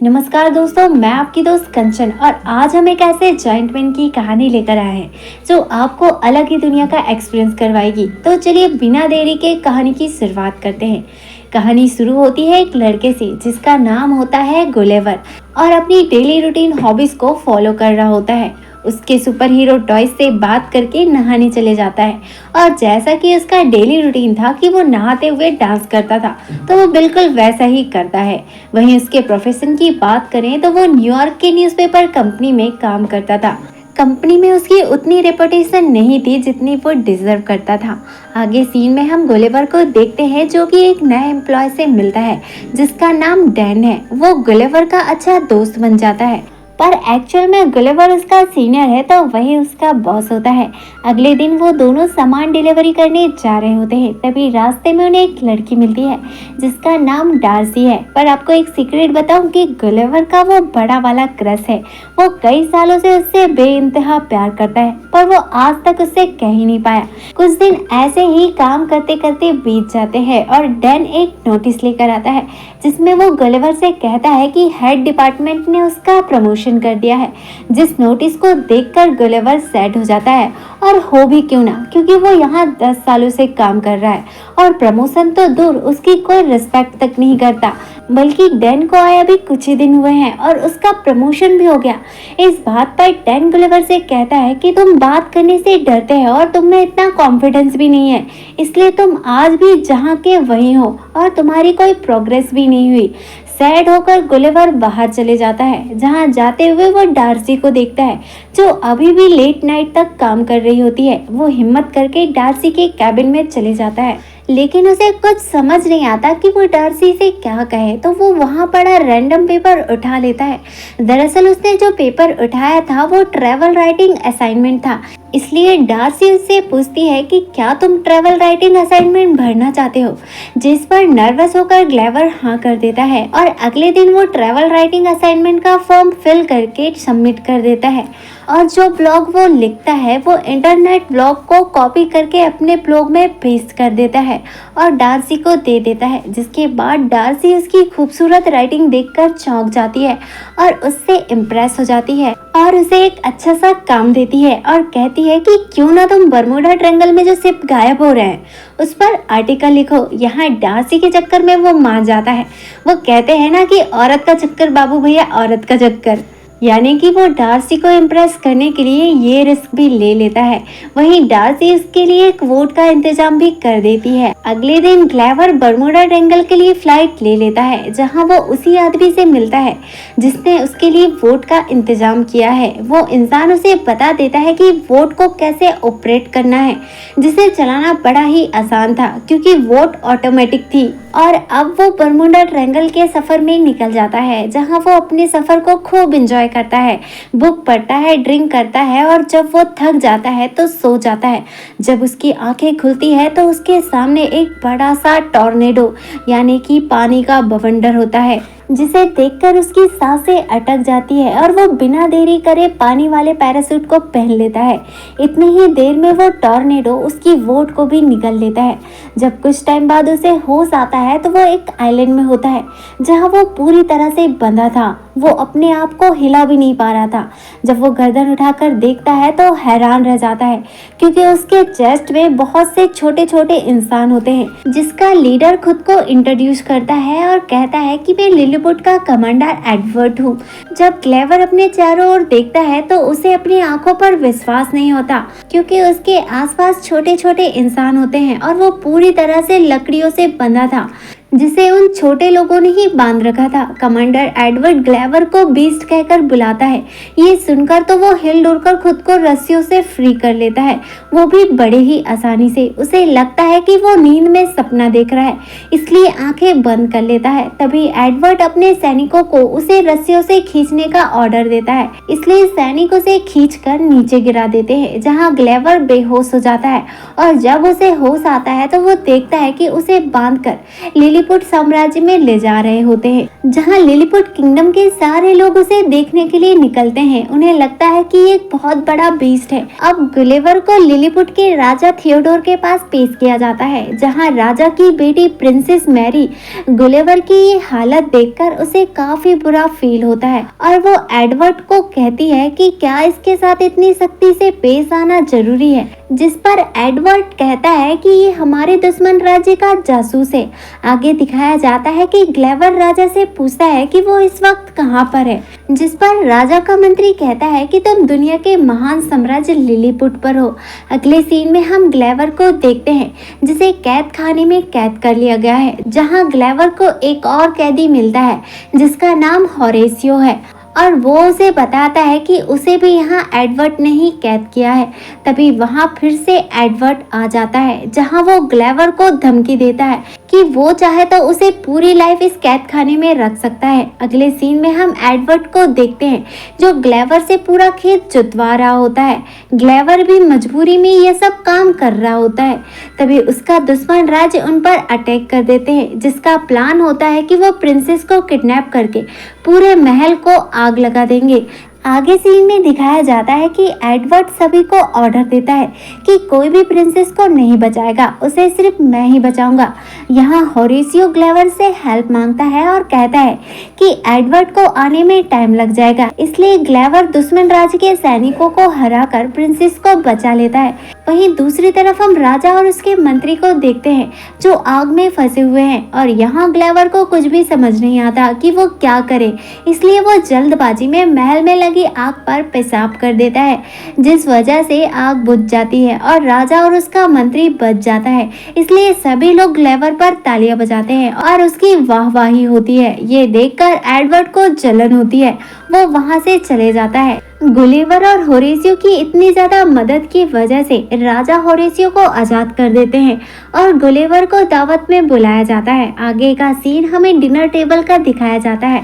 नमस्कार दोस्तों, मैं आपकी दोस्त कंचन और आज हम एक ऐसे जॉइंट पेन की कहानी लेकर आए हैं जो आपको अलग ही दुनिया का एक्सपीरियंस करवाएगी। तो चलिए बिना देरी के कहानी की शुरुआत करते हैं। कहानी शुरू होती है एक लड़के से जिसका नाम होता है गुलेवर और अपनी डेली रूटीन हॉबीज को फॉलो कर रहा होता है। उसके सुपर हीरो टॉयज से बात करके नहाने चले जाता है और जैसा कि उसका डेली रूटीन था कि वो नहाते हुए डांस करता था, तो वो बिल्कुल वैसा ही करता है। वहीं उसके प्रोफेशन की बात करें तो वो न्यूयॉर्क के न्यूज़पेपर कंपनी में काम करता था। कंपनी में उसकी उतनी रेपुटेशन नहीं थी जितनी वो डिजर्व करता था। आगे सीन में हम गुलेवर को देखते हैं जो कि एक नए एम्प्लॉय से मिलता है जिसका नाम डैन है। वो गुलेवर का अच्छा दोस्त बन जाता है, पर एक्चुअल में गुलेवर उसका सीनियर है तो वही उसका बॉस होता है। अगले दिन वो दोनों सामान डिलीवरी करने जा रहे होते हैं, तभी रास्ते में उन्हें एक लड़की मिलती है जिसका नाम डार्सी है। पर आपको एक सीक्रेट बताऊं कि गुलेवर का वो बड़ा वाला क्रश है। वो कई सालों से उससे बेइंतहा प्यार करता है, पर वो आज तक उससे कह ही नहीं पाया। कुछ दिन ऐसे ही काम करते करते बीत जाते हैं और डैन एक नोटिस लेकर आता है जिसमें वो गुलेवर से कहता है कि हेड डिपार्टमेंट ने उसका प्रमोशन कर दिया है। जिस नोटिस को देखकर गुलेवर सैड हो जाता है, और हो भी क्यों ना, क्योंकि वो यहाँ 10 सालों से काम कर रहा है और प्रमोशन तो दूर उसकी कोई रिस्पेक्ट तक नहीं करता। बल्कि डैन को आया भी कुछ ही दिन हुए हैं और उसका प्रमोशन भी हो गया। इस बात पर डैन गुलेवर से कहता है कि तुम बात करने से डरते हो और तुम में इतना कॉन्फिडेंस भी नहीं है, इसलिए तुम आज भी जहाँ के वही हो और तुम्हारी कोई प्रोग्रेस भी नहीं हुई। सैड होकर गुलेवर बाहर चले जाता है, जहां जाते हुए वो डार्सी को देखता है जो अभी भी लेट नाइट तक काम कर रही होती है। वो हिम्मत करके डार्सी के कैबिन में चले जाता है, लेकिन उसे कुछ समझ नहीं आता कि वो डार्सी से क्या कहे, तो वो वहां पड़ा रैंडम पेपर उठा लेता है। दरअसल उसने जो पेपर उठाया था वो ट्रैवल राइटिंग असाइनमेंट था, इसलिए डार्सी उससे पूछती है कि क्या तुम ट्रैवल राइटिंग असाइनमेंट भरना चाहते हो, जिस पर नर्वस होकर ग्लेवर हाँ कर देता है और अगले दिन वो ट्रैवल राइटिंग असाइनमेंट का फॉर्म फिल करके सबमिट कर देता है। और जो ब्लॉग वो लिखता है वो इंटरनेट ब्लॉग को कॉपी करके अपने ब्लॉग में पेस्ट कर देता है और डार्सी को दे देता है, जिसके बाद डार्सी उसकी खूबसूरत राइटिंग देखकर चौंक जाती है और उससे इम्प्रेस हो जाती है और उसे एक अच्छा सा काम देती है और कहती है कि क्यों ना तुम बरमूडा ट्रायंगल में जो शिप गायब हो रहे हैं उस पर आर्टिकल लिखो। यहाँ डार्सी के चक्कर में वो मान जाता है। वो कहते हैं ना कि औरत का चक्कर बाबू भैया औरत का चक्कर, यानी कि वो डार्सी को इम्प्रेस करने के लिए ये रिस्क भी ले लेता है। वहीं डार्सी इसके लिए एक वोट का इंतजाम भी कर देती है। अगले दिन ग्लेवर बरमूडा ट्रायंगल के लिए फ्लाइट ले लेता है, जहां वो उसी आदमी से मिलता है जिसने उसके लिए वोट का इंतजाम किया है। वो इंसान उसे बता देता है कि वोट को कैसे ऑपरेट करना है, जिसे चलाना बड़ा ही आसान था क्योंकि वोट ऑटोमेटिक थी। और अब वो बरमूडा ट्रायंगल के सफर में निकल जाता है, जहां वो अपने सफर को खूब एंजॉय करता है, बुक पढ़ता है, ड्रिंक करता है और जब वो थक जाता है तो सो जाता है। जब उसकी आंखें खुलती है तो उसके सामने एक बड़ा सा टॉर्नेडो यानी कि पानी का बवंडर होता है, जिसे देखकर उसकी सांसें अटक जाती है और वो बिना देरी करे पानी वाले पैराशूट को पहन लेता है। इतनी ही देर में वो टॉर्नेडो उसकी वोट को भी निगल लेता है। जब कुछ टाइम बाद उसे होश आता है तो वो एक आइलैंड में होता है जहां वो पूरी तरह से बंधा था। वो अपने आप को हिला भी नहीं पा रहा था। जब वो गर्दन उठाकर देखता है तो हैरान रह जाता है क्योंकि उसके चेस्ट में बहुत से छोटे छोटे इंसान होते हैं, जिसका लीडर खुद को इंट्रोड्यूस करता है और कहता है कि मैं लिलीपुट का कमांडर एडवर्ड हूँ। जब ग्लेवर अपने चारों ओर देखता है तो उसे अपनी आंखों पर विश्वास नहीं होता क्योंकि उसके आसपास छोटे छोटे इंसान होते हैं और वो पूरी तरह से लकड़ियों से बंधा था, जिसे उन छोटे लोगों ने ही बांध रखा था। कमांडर एडवर्ड ग्लेवर को बीस्ट कहकर बुलाता है। ये सुनकर तो वो हिल डुल कर खुद को रस्सियों से फ्री कर लेता है, वो भी बड़े ही आसानी से। उसे लगता है कि वो नींद में सपना देख रहा है, इसलिए आंखें बंद कर लेता है। तभी एडवर्ड अपने सैनिकों को उसे रस्सियों से खींचने का ऑर्डर देता है, इसलिए सैनिक उसे खींचकर नीचे गिरा देते हैं, जहाँ ग्लेवर बेहोश हो जाता है। और जब उसे होश आता है तो वो देखता है कि उसे बांधकर लिली लिलीपुट साम्राज्य में ले जा रहे होते हैं, जहां लिलीपुट किंगडम के सारे लोग उसे देखने के लिए निकलते हैं। उन्हें लगता है कि ये एक बहुत बड़ा बीस्ट है। अब गुलिवर को लिलीपुट के राजा थियोडोर के पास पेश किया जाता है, जहां राजा की बेटी प्रिंसेस मैरी गुलिवर की ये हालत देखकर उसे काफी बुरा फील होता है और वो एडवर्ड को कहती है कि क्या इसके साथ इतनी सख्ती से पेश आना जरूरी है, जिस पर एडवर्ड कहता है कि ये हमारे दुश्मन राज्य का जासूस है। आगे दिखाया जाता है कि ग्लेवर राजा से पूछता है कि वो इस वक्त कहाँ पर है, जिस पर राजा का मंत्री कहता है कि तुम दुनिया के महान साम्राज्य लिलीपुट पर हो। अगले सीन में हम ग्लेवर को देखते हैं, जिसे कैद खाने में कैद कर लिया गया है, जहाँ ग्लेवर को एक और कैदी मिलता है जिसका नाम होरेसियो है और वो उसे बताता है कि उसे भी यहाँ एडवर्ड ने ही कैद किया है। तभी वहाँ फिर से एडवर्ड आ जाता है, जहाँ वो ग्लेवर को धमकी देता है कि वो चाहे तो उसे पूरी लाइफ इस कैद खाने में रख सकता है। अगले सीन में हम एडवर्ड को देखते हैं, जो ग्लेवर से पूरा खेत जुतवा रहा होता है। ग्लेवर भी मजबूरी में यह सब काम कर रहा होता है। तभी उसका दुश्मन राज्य उन पर अटैक कर देते हैं, जिसका प्लान होता है कि वो प्रिंसेस को किडनैप करके पूरे महल को आग लगा देंगे। आगे सीन में दिखाया जाता है कि एडवर्ड सभी को ऑर्डर देता है कि कोई भी प्रिंसेस को नहीं बचाएगा, उसे सिर्फ मैं ही बचाऊंगा। यहाँ होरेसियो ग्लेवर से हेल्प मांगता है और कहता है कि एडवर्ड को आने में टाइम लग जाएगा, इसलिए ग्लेवर दुश्मन राज्य के सैनिकों को हराकर प्रिंसेस को बचा लेता है। वहीं दूसरी तरफ हम राजा और उसके मंत्री को देखते हैं, जो आग में फंसे हुए हैं और यहाँ ग्लेवर को कुछ भी समझ नहीं आता कि वो क्या करे, इसलिए वो जल्दबाजी में महल में लगी आग पर पेशाब कर देता है, जिस वजह से आग बुझ जाती है और राजा और उसका मंत्री बच जाता है। इसलिए सभी लोग ग्लेवर पर तालियां बजाते हैं और उसकी वाहवाही होती है। ये देखकर एडवर्ड को जलन होती है, वो वहां से चले जाता है। गुलिवर और होरेसियो की इतनी ज्यादा मदद की वजह से राजा होरेसियो को आजाद कर देते हैं और गुलिवर को दावत में बुलाया जाता है। आगे का सीन हमें डिनर टेबल का दिखाया जाता है।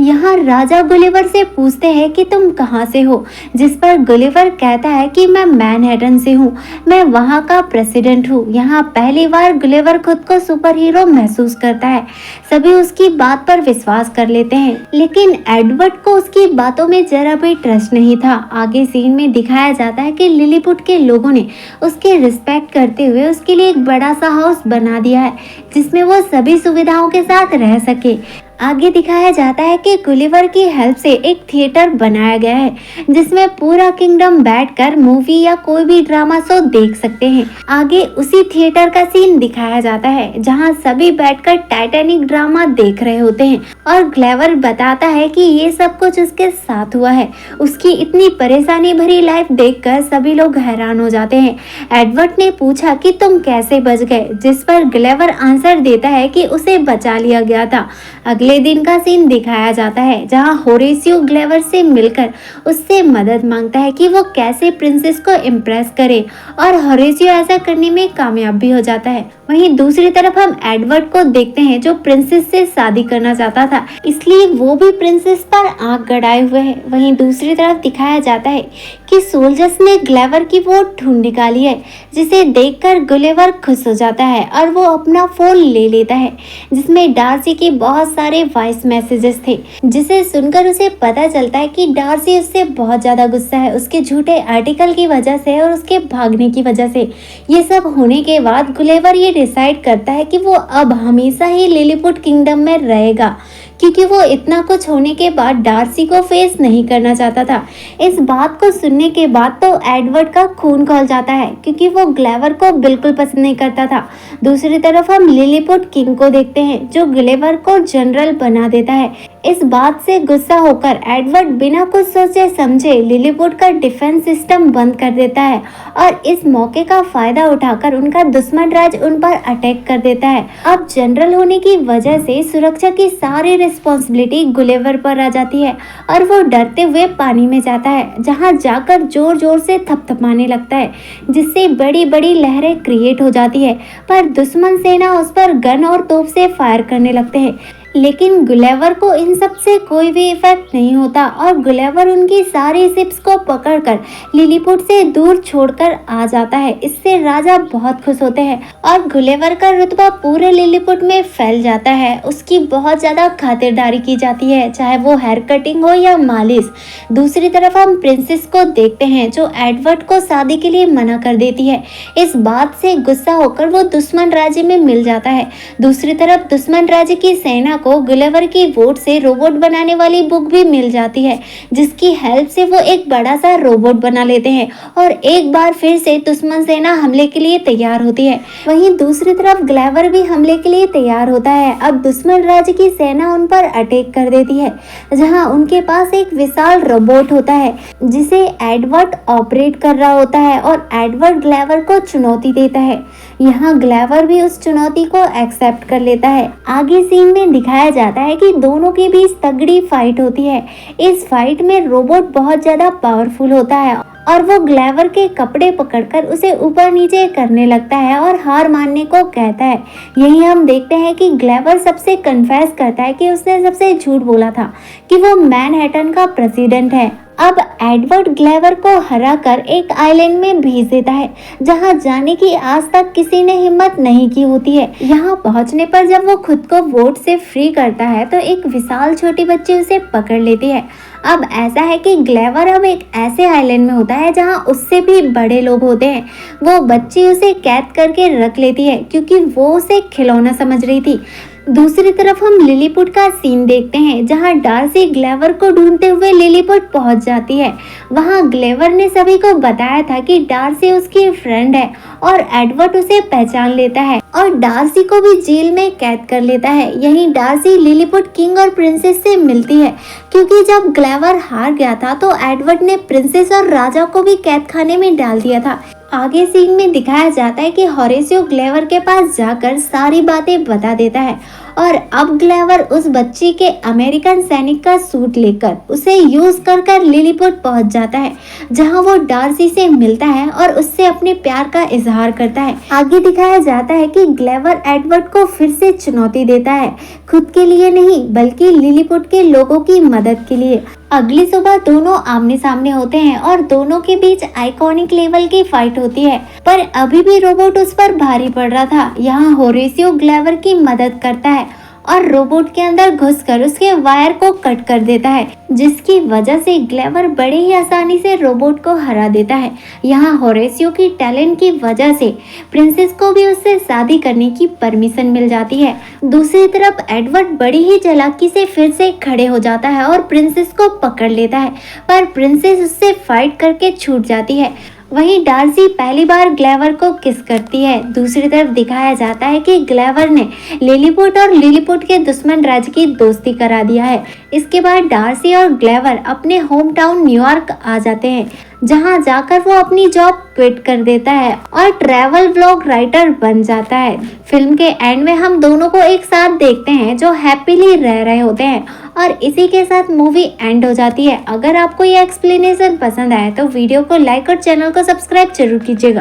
यहाँ राजा गुलिवर से पूछते हैं कि तुम कहाँ से हो, जिस पर गुलिवर कहता है कि मैं मैनहट्टन से हूँ, मैं वहाँ का प्रेसिडेंट हूँ। यहाँ पहली बार गुलिवर खुद को सुपर हीरो महसूस करता है। सभी उसकी बात पर विश्वास कर लेते हैं, लेकिन एडवर्ड को उसकी बातों में जरा भी ट्रस्ट नहीं था। आगे सीन में दिखाया जाता है कि लिलीपुट के लोगों ने उसके रिस्पेक्ट करते हुए उसके लिए एक बड़ा सा हाउस बना दिया है, जिसमें वो सभी सुविधाओं के साथ रह सके। आगे दिखाया जाता है कि गुलिवर की हेल्प से एक थिएटर बनाया गया है, जिसमें पूरा किंगडम बैठकर मूवी या कोई भी ड्रामा शो देख सकते हैं। आगे उसी थिएटर का सीन दिखाया जाता है, जहां सभी बैठकर टाइटैनिक ड्रामा देख रहे होते हैं और ग्लेवर बताता है कि ये सब कुछ उसके साथ हुआ है। उसकी इतनी परेशानी भरी लाइफ देखकर सभी लोग हैरान हो जाते हैं। एडवर्ड ने पूछा कि तुम कैसे बच गए, जिस पर ग्लेवर आंसर देता है कि उसे बचा लिया गया था। अगले दिन का सीन दिखाया जाता है, जहां होरेसियो ग्लेवर से मिलकर उससे मदद मांगता है कि वो कैसे प्रिंसेस को इम्प्रेस करे और होरेसियो ऐसा करने में कामयाब भी हो जाता है। वहीं दूसरी तरफ हम एडवर्ड को देखते हैं, जो प्रिंसेस से शादी करना चाहता था, इसलिए वो भी प्रिंसेस पर आंख गड़ाए हुए है। वहीं दूसरी तरफ दिखाया जाता है कि सोल्जर्स ने ग्लेवर की वो ढूंढ निकाली है, जिसे देखकर गुलिवर खुश हो जाता है और वो अपना फोन ले लेता है, जिसमें डार्सी के बहुत सारे वॉइस मैसेजेस थे, जिसे सुनकर उसे पता चलता है कि डार्सी उससे बहुत ज्यादा गुस्सा है, उसके झूठे आर्टिकल की वजह से और उसके भागने की वजह से। ये सब होने के बाद गुलिवर ये डिसाइड करता है कि वो अब हमेशा ही लिलीपुट किंगडम में रहेगा, क्योंकि वो इतना कुछ होने के बाद डार्सी को फेस नहीं करना चाहता था। इस बात को सुनने के बाद तो एडवर्ड का खून खौल जाता है, क्योंकि वो ग्लेवर को बिल्कुल पसंद नहीं करता था। दूसरी तरफ हम लिलीपुट किंग को देखते हैं, जो ग्लेवर को जनरल बना देता है। इस बात से गुस्सा होकर एडवर्ड बिना कुछ सोचे समझे लिलीपुट का डिफेंस सिस्टम बंद कर देता है और इस मौके का फायदा उठाकर उनका दुश्मन राज उन पर अटैक कर देता है। अब जनरल होने की वजह से सुरक्षा की सारी रिस्पॉन्सिबिलिटी गुलिवर पर आ जाती है और वो डरते हुए पानी में जाता है, जहां जाकर जोर जोर से थपथपाने लगता है, जिससे बड़ी बड़ी लहरें क्रिएट हो जाती है। पर दुश्मन सेना उस पर गन और तोप से फायर करने लगते हैं। लेकिन गुलेवर को इन सब से कोई भी इफेक्ट नहीं होता और गुलेवर उनकी सारी शिप्स को पकड़कर लिलीपुट से दूर छोड़कर आ जाता है। इससे राजा बहुत खुश होते हैं और गुलेवर का रुतबा पूरे लिलीपुट में फैल जाता है। उसकी बहुत ज्यादा खातिरदारी की जाती है, चाहे वो हेयर कटिंग हो या मालिश। दूसरी तरफ हम प्रिंसेस को देखते हैं जो एडवर्ड को शादी के लिए मना कर देती है। इस बात से गुस्सा होकर वो दुश्मन राज्य में मिल जाता है। दूसरी तरफ दुश्मन राज्य की सेना को गुलेवर की वोट से रोबोट बनाने वाली बुक भी मिल जाती है, जिसकी हेल्प से वो एक बड़ा सा रोबोट बना लेते हैं और एक बार फिर से दुश्मन सेना हमले के लिए तैयार होती है। वहीं दूसरी तरफ ग्लेवर भी हमले के लिए तैयार होता है। अब दुश्मन राज्य की सेना उन पर अटैक कर देती है, जहां उनके पास एक विशाल रोबोट होता है जिसे एडवर्ड ऑपरेट कर रहा होता है और एडवर्ड ग्लेवर को चुनौती देता है। यहाँ ग्लेवर भी उस चुनौती को एक्सेप्ट कर लेता है। आगे सीन में दिखाया जाता है कि दोनों के बीच तगड़ी फाइट होती है। इस फाइट में रोबोट बहुत ज्यादा पावरफुल होता है और वो ग्लेवर के कपड़े पकड़कर उसे ऊपर नीचे करने लगता है और हार मानने को कहता है। यही हम देखते हैं कि ग्लेवर सबसे कन्फेस करता है कि उसने सबसे झूठ बोला था कि वो मैनहट्टन का प्रेसिडेंट है। अब एडवर्ड ग्लेवर को हराकर एक आइलैंड में भेज देता है जहां जाने की आज तक किसी ने हिम्मत नहीं की होती है। यहां पहुंचने पर जब वो खुद को वोट से फ्री करता है तो एक विशाल छोटी बच्ची उसे पकड़ लेती है। अब ऐसा है कि ग्लेवर अब एक ऐसे आइलैंड में होता है जहां उससे भी बड़े लोग होते हैं। वो बच्ची उसे कैद करके रख लेती है क्योंकि वो उसे खिलौना समझ रही थी। दूसरी तरफ हम लिलीपुट का सीन देखते हैं जहां डार्सी ग्लेवर को ढूंढते हुए लिलीपुट पहुंच जाती है। वहां ग्लेवर ने सभी को बताया था कि डार्सी उसकी फ्रेंड है और एडवर्ड उसे पहचान लेता है और डार्सी को भी जेल में कैद कर लेता है। यहीं डार्सी लिलीपुट किंग और प्रिंसेस से मिलती है क्योंकि जब ग्लेवर हार गया था तो एडवर्ड ने प्रिंसेस और राजा को भी कैद खाने में डाल दिया था। आगे सीन में दिखाया जाता है कि होरेसियो ग्लेवर के पास जाकर सारी बातें बता देता है और अब ग्लेवर उस बच्ची के अमेरिकन सैनिक का सूट लेकर उसे यूज कर लिलीपुट पहुंच जाता है जहां वो डार्सी से मिलता है और उससे अपने प्यार का इजहार करता है। आगे दिखाया जाता है कि ग्लेवर एडवर्ड को फिर से चुनौती देता है, खुद के लिए नहीं बल्कि लिलीपुट के लोगों की मदद के लिए। अगली सुबह दोनों आमने सामने होते हैं और दोनों के बीच आइकॉनिक लेवल की फाइट होती है, पर अभी भी रोबोट उस पर भारी पड़ रहा था। यहाँ होरेसियो ग्लेवर की मदद करता है और रोबोट के अंदर घुसकर उसके वायर को कट कर देता है, जिसकी वजह से ग्लेवर बड़े ही आसानी से रोबोट को हरा देता है। यहाँ होरेसियो की टैलेंट की वजह से प्रिंसेस को भी उससे शादी करने की परमिशन मिल जाती है। दूसरी तरफ एडवर्ड बड़ी ही चालाकी से फिर से खड़े हो जाता है और प्रिंसेस को पकड़ लेता है, पर प्रिंसेस उससे फाइट करके छूट जाती है। वहीं डार्सी पहली बार ग्लेवर को किस करती है। दूसरी तरफ दिखाया जाता है कि ग्लेवर ने लिलीपुट और लिलीपुट के दुश्मन राज्य की दोस्ती करा दिया है। इसके बाद डार्सी और ग्लेवर अपने होम टाउन न्यूयॉर्क आ जाते हैं, जहां जाकर वो अपनी जॉब क्विट कर देता है और ट्रैवल व्लॉग राइटर बन जाता है। फिल्म के एंड में हम दोनों को एक साथ देखते हैं जो हैप्पीली रह रहे होते हैं और इसी के साथ मूवी एंड हो जाती है। अगर आपको ये एक्सप्लेनेशन पसंद आया तो वीडियो को लाइक और चैनल को सब्सक्राइब जरूर कीजिएगा।